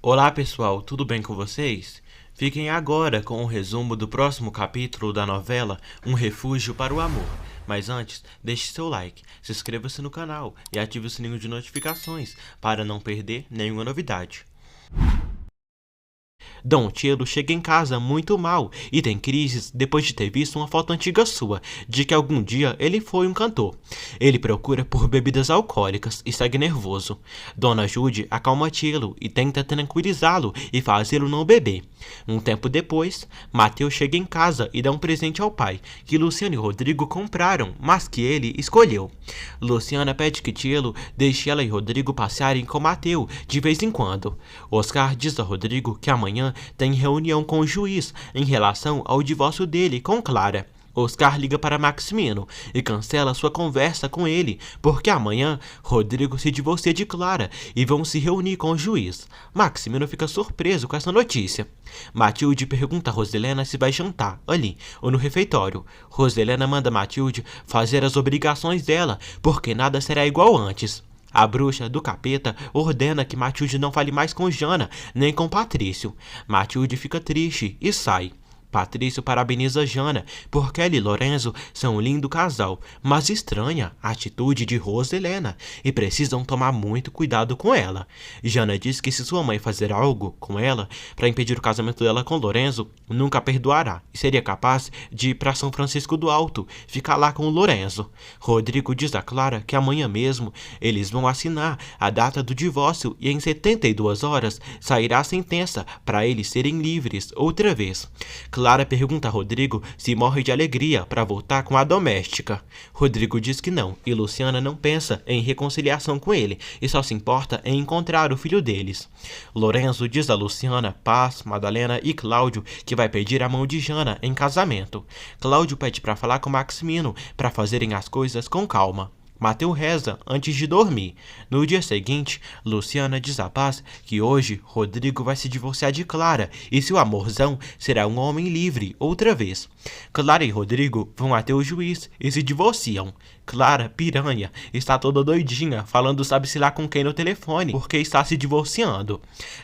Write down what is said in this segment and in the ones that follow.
Olá pessoal, tudo bem com vocês? Fiquem agora com o resumo do próximo capítulo da novela Um Refúgio para o Amor. Mas antes, deixe seu like, se inscreva-se no canal e ative o sininho de notificações para não perder nenhuma novidade. Dom Tielo chega em casa muito mal e tem crises depois de ter visto uma foto antiga sua, de que algum dia ele foi um cantor. Ele procura por bebidas alcoólicas e segue nervoso. Dona Jude acalma Tielo e tenta tranquilizá-lo e fazê-lo não beber. Um tempo depois, Mateus chega em casa e dá um presente ao pai, que Luciana e Rodrigo compraram, mas que ele escolheu. Luciana pede que Tielo deixe ela e Rodrigo passearem com Mateus de vez em quando. Oscar diz a Rodrigo que amanhã tem reunião com o juiz em relação ao divórcio dele com Clara. Oscar liga para Maximino e cancela sua conversa com ele, porque amanhã Rodrigo se divorcia de Clara e vão se reunir com o juiz. Maximino fica surpreso com essa notícia. Matilde pergunta a Roselena se vai jantar ali ou no refeitório. Roselena manda Matilde fazer as obrigações dela, porque nada será igual antes. A bruxa do capeta ordena que Matilde não fale mais com Jana, nem com Patrício. Matilde fica triste e sai. Patrício parabeniza Jana, porque ela e Lorenzo são um lindo casal, mas estranha a atitude de Roselena e precisam tomar muito cuidado com ela. Jana diz que se sua mãe fazer algo com ela para impedir o casamento dela com Lorenzo, nunca perdoará e seria capaz de ir para São Francisco do Alto, ficar lá com o Lorenzo. Rodrigo diz a Clara que amanhã mesmo eles vão assinar a data do divórcio e em 72 horas sairá a sentença para eles serem livres outra vez. Clara pergunta a Rodrigo se morre de alegria para voltar com a doméstica. Rodrigo diz que não, e Luciana não pensa em reconciliação com ele, e só se importa em encontrar o filho deles. Lorenzo diz a Luciana, Paz, Madalena e Cláudio que vai pedir a mão de Jana em casamento. Cláudio pede para falar com Maximino para fazerem as coisas com calma. Mateus reza antes de dormir. No dia seguinte, Luciana diz a Paz que hoje Rodrigo vai se divorciar de Clara e seu amorzão será um homem livre outra vez. Clara e Rodrigo vão até o juiz e se divorciam. Clara, piranha, está toda doidinha, falando sabe-se lá com quem no telefone, porque está se divorciando.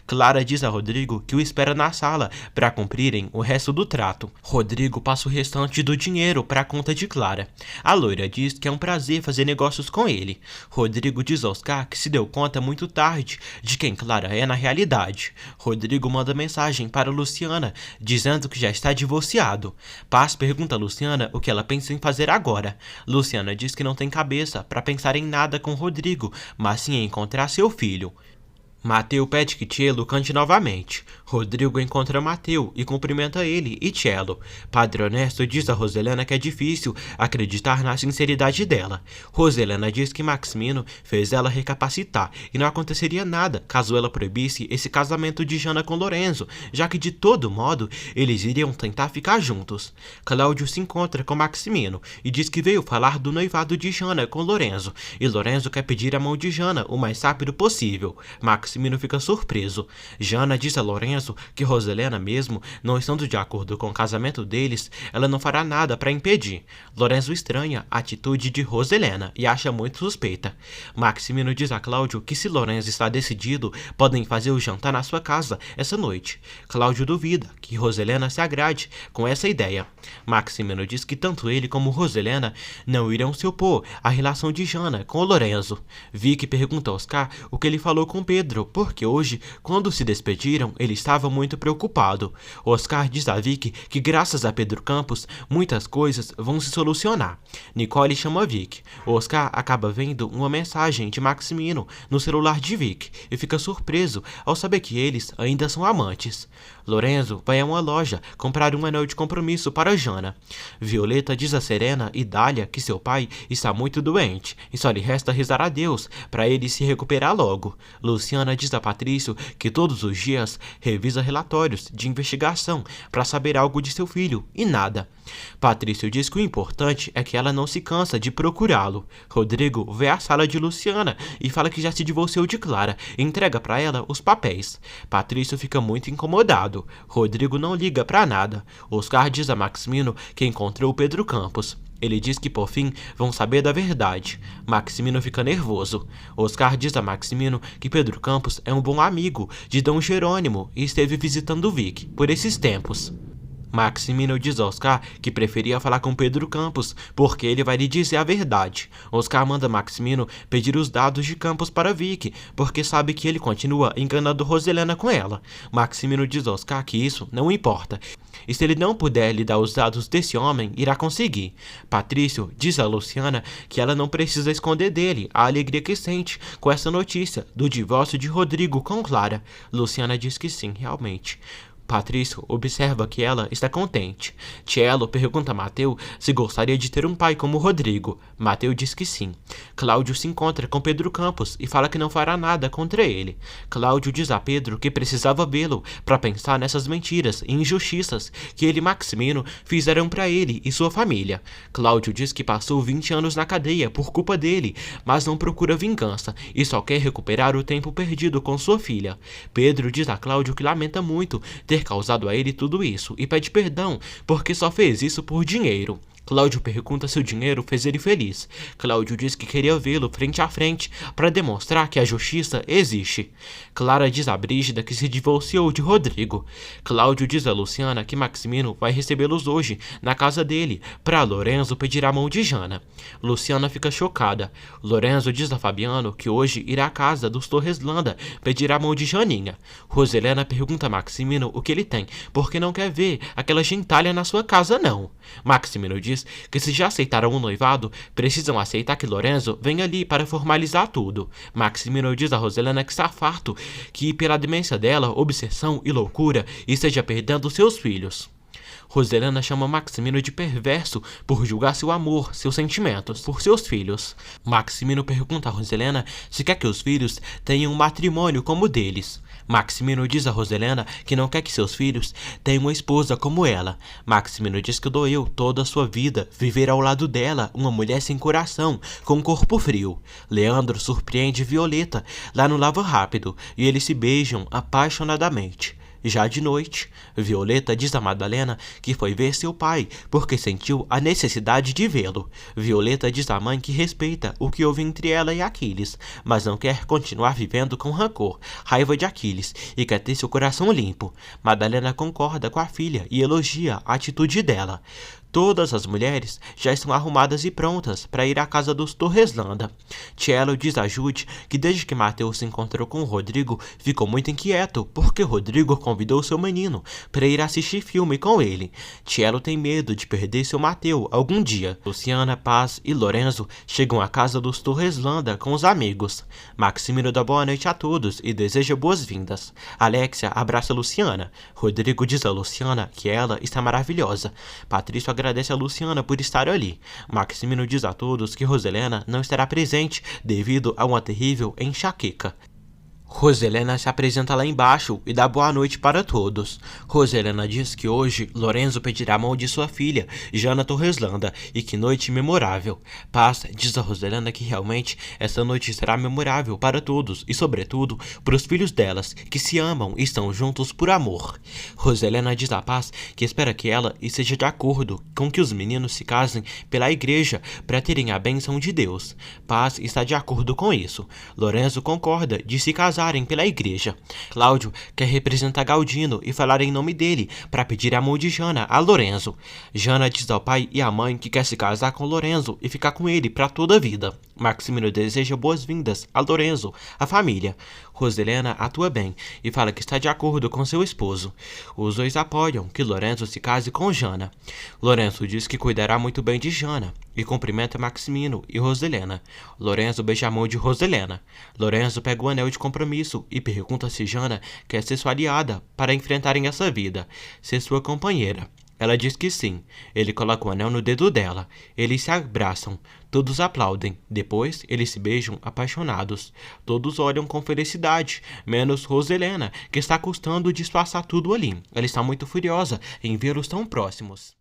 Clara diz a Rodrigo que o espera na sala para cumprirem o resto do trato. Rodrigo passa o restante do dinheiro para a conta de Clara. A loira diz que é um prazer fazer negócios com ele. Rodrigo diz a Oscar que se deu conta muito tarde de quem Clara é na realidade. Rodrigo manda mensagem para Luciana, dizendo que já está divorciado. Paz pergunta a Luciana o que ela pensa em fazer agora. Luciana diz que não tem cabeça para pensar em nada com Rodrigo, mas sim em encontrar seu filho. Mateus pede que Tielo cante novamente. Rodrigo encontra Mateus e cumprimenta ele e Tielo. Padre Honesto diz a Roselena que é difícil acreditar na sinceridade dela. Roselena diz que Maximino fez ela recapacitar e não aconteceria nada caso ela proibisse esse casamento de Jana com Lorenzo, já que de todo modo eles iriam tentar ficar juntos. Cláudio se encontra com Maximino e diz que veio falar do noivado de Jana com Lorenzo, e Lorenzo quer pedir a mão de Jana o mais rápido possível. Maximino fica surpreso. Jana diz a Lorenzo que Roselena, mesmo não estando de acordo com o casamento deles, ela não fará nada para impedir. Lorenzo estranha a atitude de Roselena e acha muito suspeita. Maximino diz a Cláudio que se Lorenzo está decidido, podem fazer o jantar na sua casa essa noite. Cláudio duvida que Roselena se agrade com essa ideia. Maximino diz que tanto ele como Roselena não irão se opor à relação de Jana com o Lorenzo. Vicky pergunta a Oscar o que ele falou com Pedro, porque hoje, quando se despediram, ele estava muito preocupado. Oscar diz a Vicky que graças a Pedro Campos, muitas coisas vão se solucionar. Nicole chama Vicky. Oscar acaba vendo uma mensagem de Maximino no celular de Vicky e fica surpreso ao saber que eles ainda são amantes. Lorenzo vai a uma loja comprar um anel de compromisso para Jana. Violeta diz a Serena e Dália que seu pai está muito doente e só lhe resta rezar a Deus para ele se recuperar logo. Luciana diz a Patrício que todos os dias revisa relatórios de investigação para saber algo de seu filho e nada. Patrício diz que o importante é que ela não se cansa de procurá-lo. Rodrigo vê a sala de Luciana e fala que já se divorciou de Clara e entrega para ela os papéis. Patrício fica muito incomodado. Rodrigo não liga para nada. Oscar diz a Maximino que encontrou Pedro Campos. Ele diz que por fim vão saber da verdade. Maximino fica nervoso. Oscar diz a Maximino que Pedro Campos é um bom amigo de Dom Jerônimo e esteve visitando Vic por esses tempos. Maximino diz a Oscar que preferia falar com Pedro Campos, porque ele vai lhe dizer a verdade. Oscar manda Maximino pedir os dados de Campos para Vic, porque sabe que ele continua enganando Roselena com ela. Maximino diz a Oscar que isso não importa, e se ele não puder lhe dar os dados desse homem, irá conseguir. Patrício diz a Luciana que ela não precisa esconder dele a alegria que sente com essa notícia do divórcio de Rodrigo com Clara. Luciana diz que sim, realmente. Patrício observa que ela está contente. Cielo pergunta a Mateu se gostaria de ter um pai como Rodrigo. Mateu diz que sim. Cláudio se encontra com Pedro Campos e fala que não fará nada contra ele. Cláudio diz a Pedro que precisava vê-lo para pensar nessas mentiras e injustiças que ele e Maximino fizeram para ele e sua família. Cláudio diz que passou 20 anos na cadeia por culpa dele, mas não procura vingança e só quer recuperar o tempo perdido com sua filha. Pedro diz a Cláudio que lamenta muito ter causado a ele tudo isso e pede perdão porque só fez isso por dinheiro. Cláudio pergunta se o dinheiro fez ele feliz. Cláudio diz que queria vê-lo frente a frente para demonstrar que a justiça existe. Clara diz a Brígida que se divorciou de Rodrigo. Cláudio diz a Luciana que Maximino vai recebê-los hoje na casa dele para Lorenzo pedir a mão de Jana. Luciana fica chocada. Lorenzo diz a Fabiano que hoje irá à casa dos Torreslanda pedir a mão de Janinha. Roselena pergunta a Maximino o que ele tem, porque não quer ver aquela gentalha na sua casa não. Maximino diz que se já aceitaram o noivado, precisam aceitar que Lorenzo venha ali para formalizar tudo. Maximino diz a Roselena que está farto, que pela demência dela, obsessão e loucura, esteja perdendo seus filhos. Roselena chama Maximino de perverso por julgar seu amor, seus sentimentos, por seus filhos. Maximino pergunta a Roselena se quer que os filhos tenham um matrimônio como o deles. Maximino diz a Roselena que não quer que seus filhos tenham uma esposa como ela. Maximino diz que doeu toda a sua vida viver ao lado dela, uma mulher sem coração, com um corpo frio. Leandro surpreende Violeta lá no Lava Rápido e eles se beijam apaixonadamente. Já de noite, Violeta diz a Madalena que foi ver seu pai porque sentiu a necessidade de vê-lo. Violeta diz à mãe que respeita o que houve entre ela e Aquiles, mas não quer continuar vivendo com rancor, raiva de Aquiles e quer ter seu coração limpo. Madalena concorda com a filha e elogia a atitude dela. Todas as mulheres já estão arrumadas e prontas para ir à casa dos Torreslanda. Cielo diz a Jude que desde que Mateus se encontrou com o Rodrigo, ficou muito inquieto, porque Rodrigo convidou seu menino para ir assistir filme com ele. Cielo tem medo de perder seu Mateu algum dia. Luciana, Paz e Lorenzo chegam à casa dos Torreslanda com os amigos. Maximino dá boa noite a todos e deseja boas-vindas. Alexia abraça Luciana. Rodrigo diz a Luciana que ela está maravilhosa. Patrício agradece a Luciana por estar ali. Maximino diz a todos que Roselena não estará presente devido a uma terrível enxaqueca. Roselena se apresenta lá embaixo e dá boa noite para todos. Roselena diz que hoje Lorenzo pedirá a mão de sua filha, Jana Torreslanda, e que noite memorável. Paz diz a Roselena que realmente essa noite será memorável para todos e, sobretudo, para os filhos delas, que se amam e estão juntos por amor. Roselena diz a Paz que espera que ela esteja de acordo com que os meninos se casem pela igreja para terem a bênção de Deus. Paz está de acordo com isso. Lorenzo concorda de se casar pela igreja. Cláudio quer representar Galdino e falar em nome dele para pedir a mão de Jana a Lorenzo. Jana diz ao pai e à mãe que quer se casar com Lorenzo e ficar com ele para toda a vida. Maximino deseja boas-vindas a Lorenzo, a família. Roselena atua bem e fala que está de acordo com seu esposo. Os dois apoiam que Lorenzo se case com Jana. Lorenzo diz que cuidará muito bem de Jana e cumprimenta Maximino e Roselena. Lorenzo beija a mão de Roselena. Lorenzo pega o anel de compromisso e pergunta se Jana quer ser sua aliada para enfrentarem essa vida, ser sua companheira. Ela diz que sim. Ele coloca o anel no dedo dela. Eles se abraçam. Todos aplaudem. Depois, eles se beijam apaixonados. Todos olham com felicidade, menos Roselena, que está custando disfarçar tudo ali. Ela está muito furiosa em vê-los tão próximos.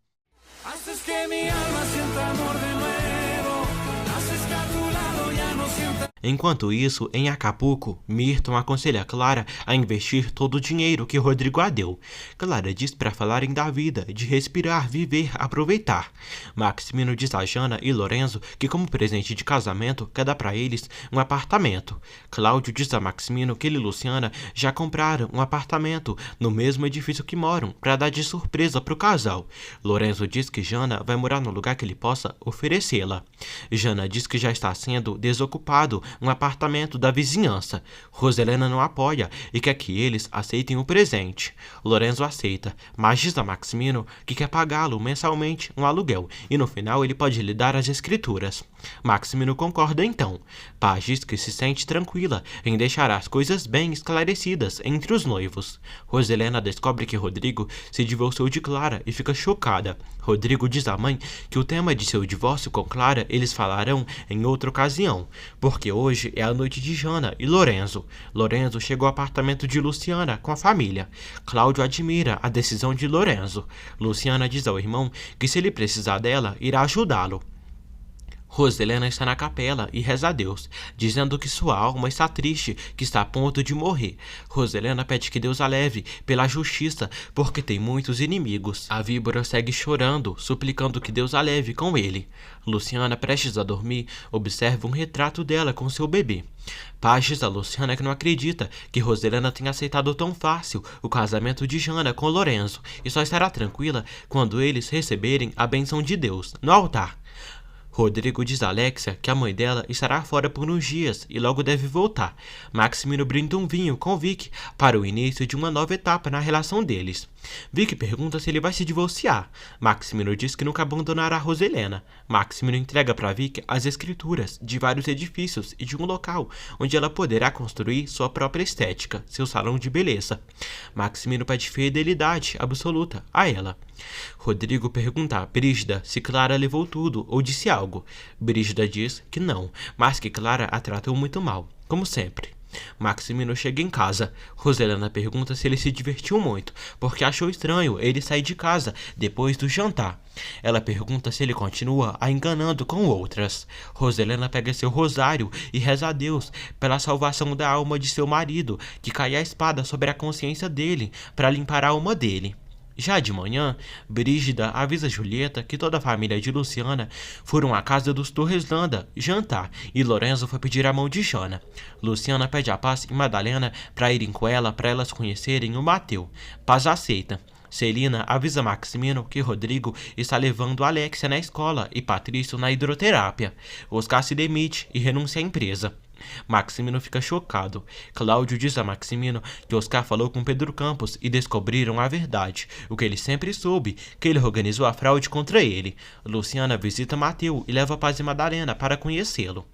Haces que mi alma sienta amor de nuevo. Haces que a tu lado ya no sienta... Enquanto isso, em Acapulco, Mirton aconselha Clara a investir todo o dinheiro que Rodrigo a deu. Clara diz para falarem da vida, de respirar, viver, aproveitar. Maximino diz a Jana e Lorenzo que, como presente de casamento, quer dar para eles um apartamento. Cláudio diz a Maximino que ele e Luciana já compraram um apartamento no mesmo edifício que moram, para dar de surpresa para o casal. Lorenzo diz que Jana vai morar no lugar que ele possa oferecê-la. Jana diz que já está sendo desocupado um apartamento da vizinhança. Roselena não apoia e quer que eles aceitem o presente. Lorenzo aceita, mas diz a Maximino que quer pagá-lo mensalmente um aluguel e no final ele pode lhe dar as escrituras. Maximino concorda então. Paz diz que se sente tranquila em deixar as coisas bem esclarecidas entre os noivos. Roselena descobre que Rodrigo se divorciou de Clara e fica chocada. Rodrigo diz à mãe que o tema de seu divórcio com Clara eles falarão em outra ocasião, porque hoje é a noite de Jana e Lorenzo. Lorenzo chegou ao apartamento de Luciana com a família. Cláudio admira a decisão de Lorenzo. Luciana diz ao irmão que se ele precisar dela, irá ajudá-lo. Roselena está na capela e reza a Deus, dizendo que sua alma está triste, que está a ponto de morrer. Roselena pede que Deus a leve pela justiça, porque tem muitos inimigos. A víbora segue chorando, suplicando que Deus a leve com ele. Luciana, prestes a dormir, observa um retrato dela com seu bebê. Paz diz a Luciana que não acredita que Roselena tenha aceitado tão fácil o casamento de Jana com Lorenzo e só estará tranquila quando eles receberem a bênção de Deus no altar. Rodrigo diz a Alexia que a mãe dela estará fora por uns dias e logo deve voltar. Maximino brinda um vinho com Vic para o início de uma nova etapa na relação deles. Vic pergunta se ele vai se divorciar. Maximino diz que nunca abandonará Roselena. Maximino entrega para Vic as escrituras de vários edifícios e de um local onde ela poderá construir sua própria estética, seu salão de beleza. Maximino pede fidelidade absoluta a ela. Rodrigo pergunta a Brígida se Clara levou tudo ou disse algo. Brígida diz que não, mas que Clara a tratou muito mal, como sempre. Maximino chega em casa. Roselena pergunta se ele se divertiu muito, porque achou estranho ele sair de casa depois do jantar. Ela pergunta se ele continua a enganando com outras. Roselena pega seu rosário e reza a Deus pela salvação da alma de seu marido, que cai a espada sobre a consciência dele para limpar a alma dele. Já de manhã, Brígida avisa Julieta que toda a família de Luciana foram à casa dos Torres Landa jantar e Lorenzo foi pedir a mão de Jana. Luciana pede a Paz e Madalena para irem com ela para elas conhecerem o Mateu. Paz aceita. Celina avisa Maximino que Rodrigo está levando Alexia na escola e Patrício na hidroterapia. Oscar se demite e renuncia à empresa. Maximino fica chocado. Cláudio diz a Maximino que Oscar falou com Pedro Campos e descobriram a verdade, o que ele sempre soube, que ele organizou a fraude contra ele. Luciana visita Mateu e leva Paz e Madalena para conhecê-lo.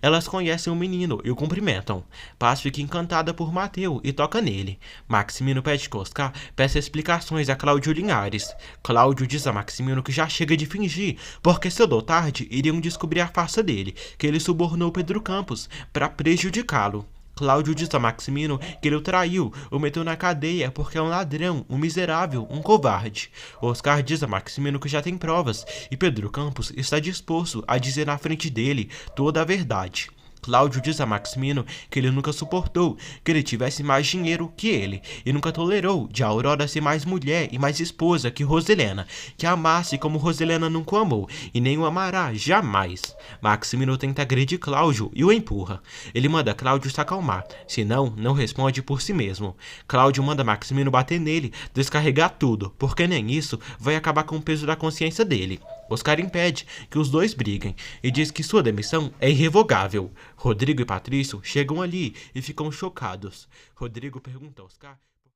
Elas conhecem o menino e o cumprimentam. Paz fica encantada por Mateu e toca nele. Maximino pede que Oscar peça explicações a Cláudio Linhares. Cláudio diz a Maximino que já chega de fingir, porque cedo ou tarde iriam descobrir a farsa dele, que ele subornou Pedro Campos para prejudicá-lo. Cláudio diz a Maximino que ele o traiu, o meteu na cadeia porque é um ladrão, um miserável, um covarde. Oscar diz a Maximino que já tem provas e Pedro Campos está disposto a dizer na frente dele toda a verdade. Cláudio diz a Maximino que ele nunca suportou que ele tivesse mais dinheiro que ele e nunca tolerou de Aurora ser mais mulher e mais esposa que Roselena, que a amasse como Roselena nunca o amou e nem o amará jamais. Maximino tenta agredir Cláudio e o empurra. Ele manda Cláudio se acalmar, senão não responde por si mesmo. Cláudio manda Maximino bater nele, descarregar tudo, porque nem isso vai acabar com o peso da consciência dele. Oscar impede que os dois briguem e diz que sua demissão é irrevogável. Rodrigo e Patrício chegam ali e ficam chocados. Rodrigo pergunta a Oscar